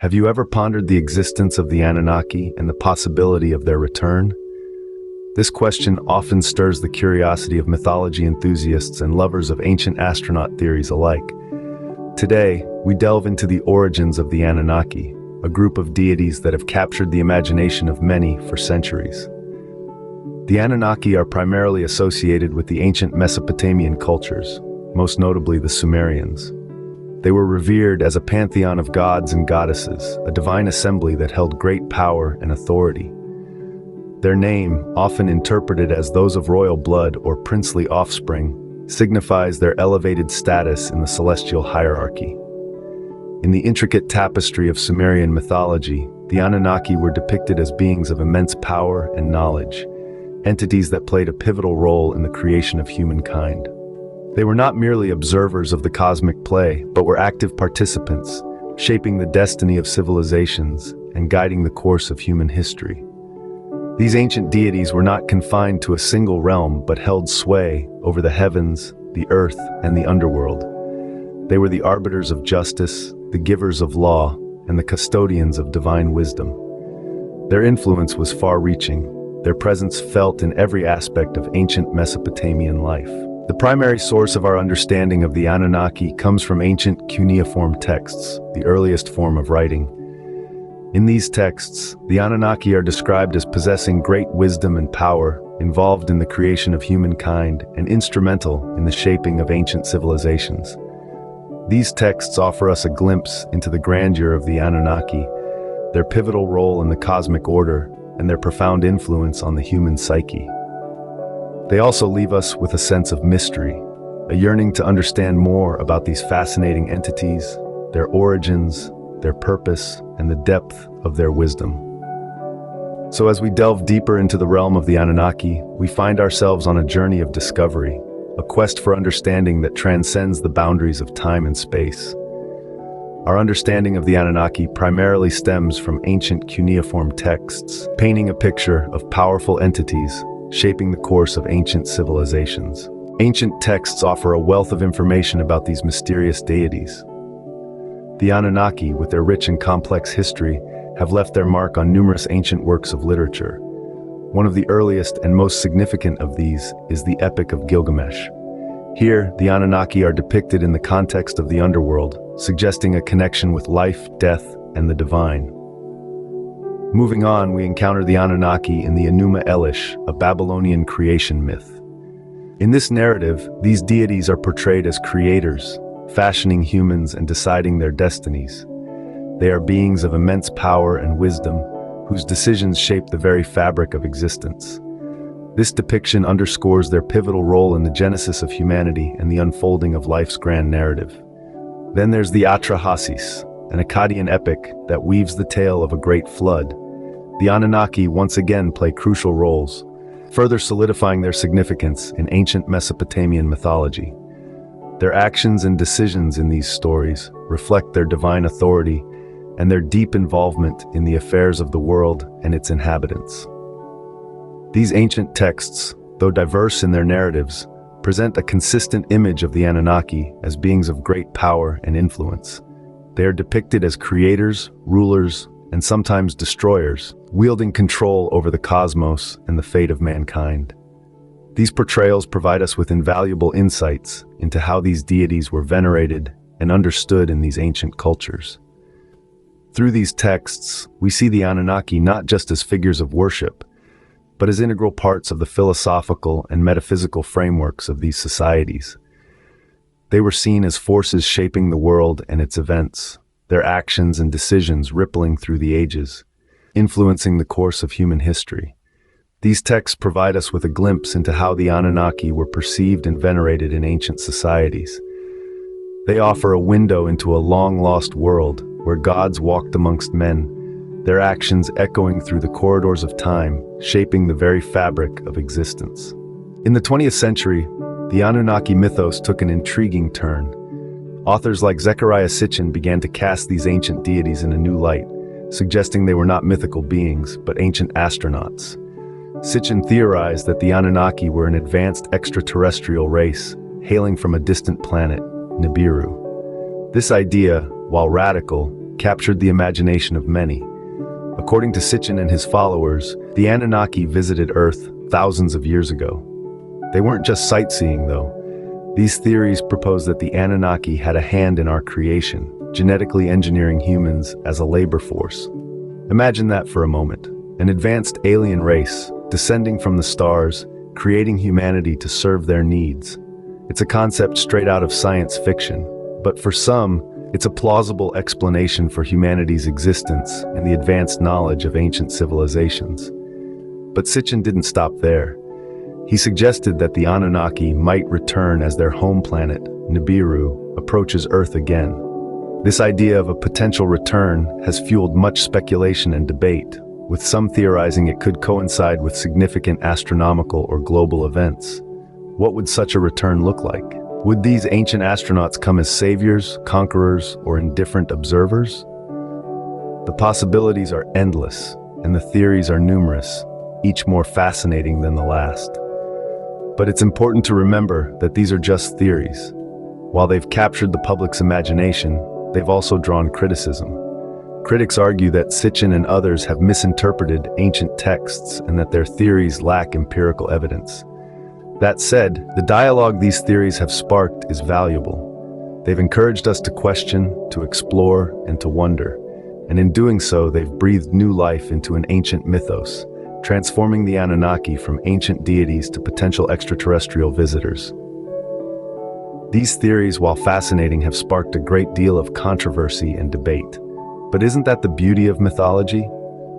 Have you ever pondered the existence of the Anunnaki and the possibility of their return? This question often stirs the curiosity of mythology enthusiasts and lovers of ancient astronaut theories alike. Today, we delve into the origins of the Anunnaki, a group of deities that have captured the imagination of many for centuries. The Anunnaki are primarily associated with the ancient Mesopotamian cultures, most notably the Sumerians. They were revered as a pantheon of gods and goddesses, a divine assembly that held great power and authority. Their name, often interpreted as those of royal blood or princely offspring, signifies their elevated status in the celestial hierarchy. In the intricate tapestry of Sumerian mythology, the Anunnaki were depicted as beings of immense power and knowledge, entities that played a pivotal role in the creation of humankind. They were not merely observers of the cosmic play, but were active participants, shaping the destiny of civilizations and guiding the course of human history. These ancient deities were not confined to a single realm, but held sway over the heavens, the earth, and the underworld. They were the arbiters of justice, the givers of law, and the custodians of divine wisdom. Their influence was far-reaching, their presence felt in every aspect of ancient Mesopotamian life. The primary source of our understanding of the Anunnaki comes from ancient cuneiform texts, the earliest form of writing. In these texts, the Anunnaki are described as possessing great wisdom and power, involved in the creation of humankind, and instrumental in the shaping of ancient civilizations. These texts offer us a glimpse into the grandeur of the Anunnaki, their pivotal role in the cosmic order, and their profound influence on the human psyche. They also leave us with a sense of mystery, a yearning to understand more about these fascinating entities, their origins, their purpose, and the depth of their wisdom. So as we delve deeper into the realm of the Anunnaki, we find ourselves on a journey of discovery, a quest for understanding that transcends the boundaries of time and space. Our understanding of the Anunnaki primarily stems from ancient cuneiform texts, painting a picture of powerful entities shaping the course of ancient civilizations. Ancient texts offer a wealth of information about these mysterious deities. The Anunnaki, with their rich and complex history, have left their mark on numerous ancient works of literature. One of the earliest and most significant of these is the Epic of Gilgamesh. Here, the Anunnaki are depicted in the context of the underworld, suggesting a connection with life, death, and the divine. Moving on, we encounter the Anunnaki in the Enuma Elish, a Babylonian creation myth. In this narrative, these deities are portrayed as creators, fashioning humans and deciding their destinies. They are beings of immense power and wisdom, whose decisions shape the very fabric of existence. This depiction underscores their pivotal role in the genesis of humanity and the unfolding of life's grand narrative. Then there's the Atrahasis, an Akkadian epic that weaves the tale of a great flood. The Anunnaki once again play crucial roles, further solidifying their significance in ancient Mesopotamian mythology. Their actions and decisions in these stories reflect their divine authority and their deep involvement in the affairs of the world and its inhabitants. These ancient texts, though diverse in their narratives, present a consistent image of the Anunnaki as beings of great power and influence. They are depicted as creators, rulers, and sometimes destroyers, wielding control over the cosmos and the fate of mankind. These portrayals provide us with invaluable insights into how these deities were venerated and understood in these ancient cultures. Through these texts, we see the Anunnaki not just as figures of worship, but as integral parts of the philosophical and metaphysical frameworks of these societies. They were seen as forces shaping the world and its events, their actions and decisions rippling through the ages, influencing the course of human history. These texts provide us with a glimpse into how the Anunnaki were perceived and venerated in ancient societies. They offer a window into a long-lost world where gods walked amongst men, their actions echoing through the corridors of time, shaping the very fabric of existence. In the 20th century, the Anunnaki mythos took an intriguing turn. Authors like Zecharia Sitchin began to cast these ancient deities in a new light, suggesting they were not mythical beings, but ancient astronauts. Sitchin theorized that the Anunnaki were an advanced extraterrestrial race, hailing from a distant planet, Nibiru. This idea, while radical, captured the imagination of many. According to Sitchin and his followers, the Anunnaki visited Earth thousands of years ago. They weren't just sightseeing, though. These theories propose that the Anunnaki had a hand in our creation, genetically engineering humans as a labor force. Imagine that for a moment. An advanced alien race, descending from the stars, creating humanity to serve their needs. It's a concept straight out of science fiction, but for some, it's a plausible explanation for humanity's existence and the advanced knowledge of ancient civilizations. But Sitchin didn't stop there. He suggested that the Anunnaki might return as their home planet, Nibiru, approaches Earth again. This idea of a potential return has fueled much speculation and debate, with some theorizing it could coincide with significant astronomical or global events. What would such a return look like? Would these ancient astronauts come as saviors, conquerors, or indifferent observers? The possibilities are endless, and the theories are numerous, each more fascinating than the last. But it's important to remember that these are just theories. While they've captured the public's imagination, they've also drawn criticism. Critics argue that Sitchin and others have misinterpreted ancient texts and that their theories lack empirical evidence. That said, the dialogue these theories have sparked is valuable. They've encouraged us to question, to explore, and to wonder. And in doing so, they've breathed new life into an ancient mythos, transforming the Anunnaki from ancient deities to potential extraterrestrial visitors. These theories, while fascinating, have sparked a great deal of controversy and debate. But isn't that the beauty of mythology?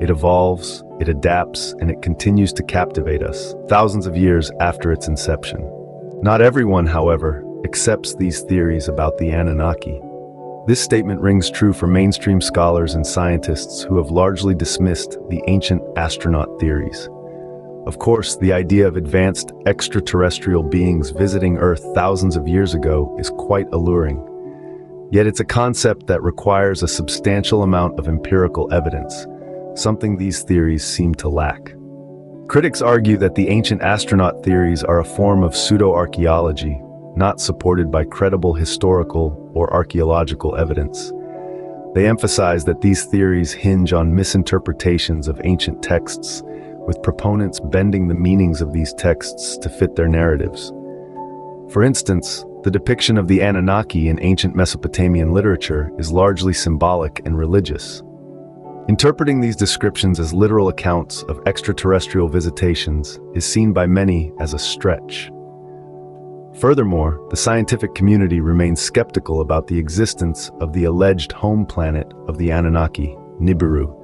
It evolves, it adapts, and it continues to captivate us, thousands of years after its inception. Not everyone, however, accepts these theories about the Anunnaki. This statement rings true for mainstream scholars and scientists who have largely dismissed the ancient astronaut theories. Of course, the idea of advanced extraterrestrial beings visiting Earth thousands of years ago is quite alluring. Yet it's a concept that requires a substantial amount of empirical evidence, something these theories seem to lack. Critics argue that the ancient astronaut theories are a form of pseudo-archaeology, not supported by credible historical or archaeological evidence. They emphasize that these theories hinge on misinterpretations of ancient texts, with proponents bending the meanings of these texts to fit their narratives. For instance, the depiction of the Anunnaki in ancient Mesopotamian literature is largely symbolic and religious. Interpreting these descriptions as literal accounts of extraterrestrial visitations is seen by many as a stretch. Furthermore, the scientific community remains skeptical about the existence of the alleged home planet of the Anunnaki, Nibiru.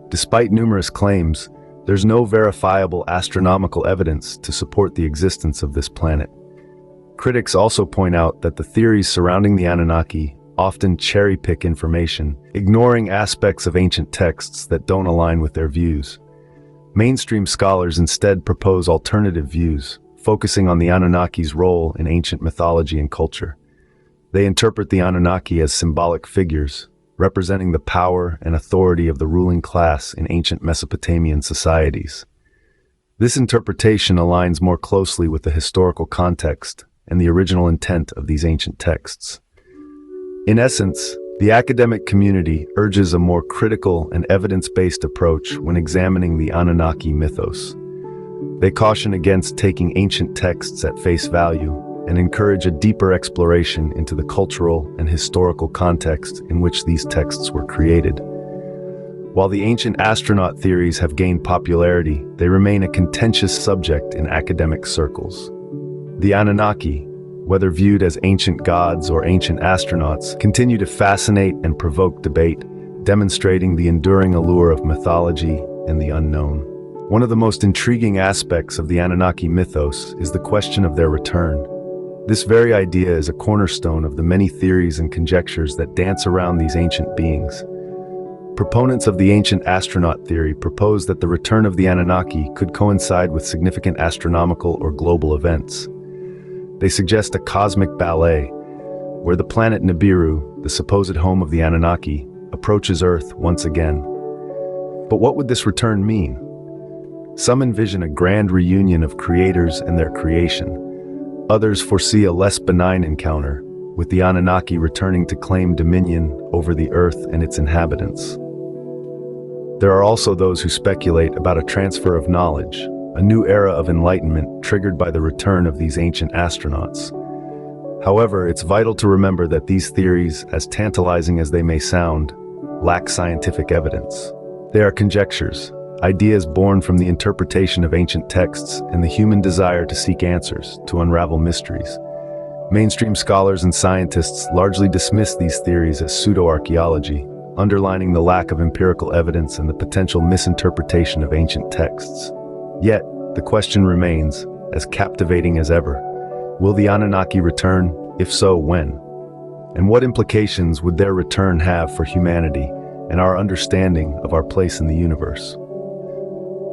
Despite numerous claims, there's no verifiable astronomical evidence to support the existence of this planet. Critics also point out that the theories surrounding the Anunnaki often cherry-pick information, ignoring aspects of ancient texts that don't align with their views. Mainstream scholars instead propose alternative views, focusing on the Anunnaki's role in ancient mythology and culture. They interpret the Anunnaki as symbolic figures, representing the power and authority of the ruling class in ancient Mesopotamian societies. This interpretation aligns more closely with the historical context and the original intent of these ancient texts. In essence, the academic community urges a more critical and evidence-based approach when examining the Anunnaki mythos. They caution against taking ancient texts at face value and encourage a deeper exploration into the cultural and historical context in which these texts were created. While the ancient astronaut theories have gained popularity, they remain a contentious subject in academic circles. The Anunnaki, whether viewed as ancient gods or ancient astronauts, continue to fascinate and provoke debate, demonstrating the enduring allure of mythology and the unknown. One of the most intriguing aspects of the Anunnaki mythos is the question of their return. This very idea is a cornerstone of the many theories and conjectures that dance around these ancient beings. Proponents of the ancient astronaut theory propose that the return of the Anunnaki could coincide with significant astronomical or global events. They suggest a cosmic ballet, where the planet Nibiru, the supposed home of the Anunnaki, approaches Earth once again. But what would this return mean? Some envision a grand reunion of creators and their creation. Others foresee a less benign encounter, with the Anunnaki returning to claim dominion over the earth and its inhabitants. There are also those who speculate about a transfer of knowledge, a new era of enlightenment triggered by the return of these ancient astronauts. However, it's vital to remember that these theories, as tantalizing as they may sound, lack scientific evidence. They are conjectures, ideas born from the interpretation of ancient texts and the human desire to seek answers, to unravel mysteries. Mainstream scholars and scientists largely dismiss these theories as pseudo-archaeology, underlining the lack of empirical evidence and the potential misinterpretation of ancient texts. Yet, the question remains, as captivating as ever. Will the Anunnaki return? If so, when? And what implications would their return have for humanity and our understanding of our place in the universe?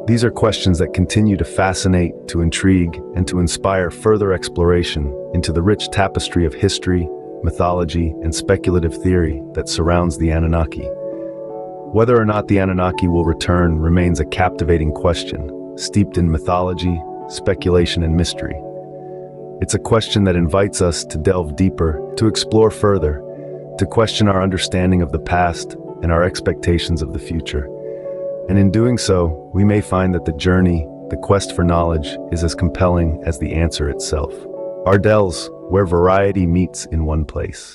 These are questions that continue to fascinate, to intrigue, and to inspire further exploration into the rich tapestry of history, mythology, and speculative theory that surrounds the Anunnaki. Whether or not the Anunnaki will return remains a captivating question, steeped in mythology, speculation, and mystery. It's a question that invites us to delve deeper, to explore further, to question our understanding of the past and our expectations of the future. And in doing so, we may find that the journey, the quest for knowledge, is as compelling as the answer itself. ARDELLES, where variety meets in one place.